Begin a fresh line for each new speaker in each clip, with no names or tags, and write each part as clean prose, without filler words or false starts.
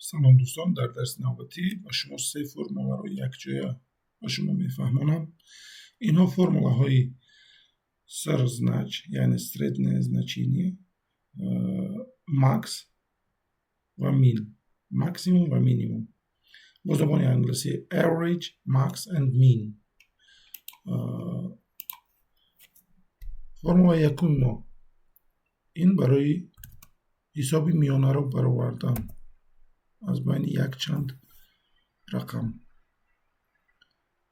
سلام دوستان، در درس نوبتی با شما 3 فرموله رو یک جا با شما میفهمونم. اینها فرموله های سرزناچ یعنی стредное значение، ماکس و مین، ماکسیموم و مینیموم. با زبان انگلیسی average, max and mean. فرموله یکم ما این برای حساب میانه رو برآوردن از بین یک چند رقم.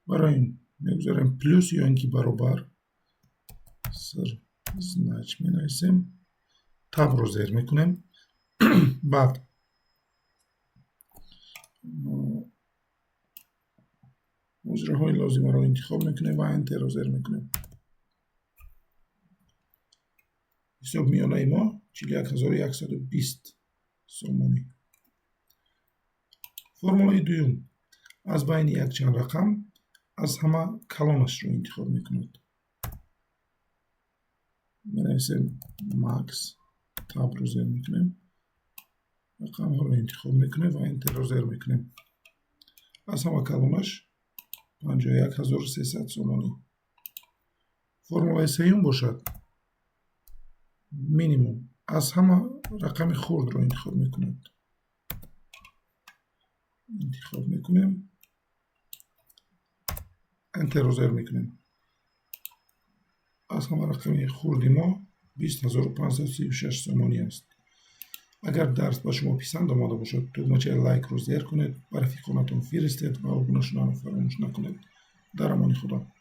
برای این میگذاریم پلوس یا اینکه برابر سرزناچ می نویسیم، تب رو زیر میکنیم. بعد مجره های لازمه رو انتخاب میکنیم و انتر رو زیر میکنیم. حساب میانه ما 41120 سومونی. فرموله دوم از بین یک چند رقم از همه کلانش رو انتخاب میکنید. می نویسیم ماکس، تاب رو زیر میکنیم، رقم ها رو انتخاب میکنیم و انتر رو زیر میکنیم. از همه کلانش 51300 سومانی. فرموله سوم باشد مینیموم، از همه رقم خرد رو انتخاب میکنید. انتخاب میکنیم، انتر رو زیر میکنیم. از همه رقم خردی ما 20536 سومانی است. اگر درس با شما پسند آمده باشد تکمچه لایک رو زیر کنید، برای رفیقانتون فرستید و ابونه شدن رو فراموش نکنید. در امان خدا.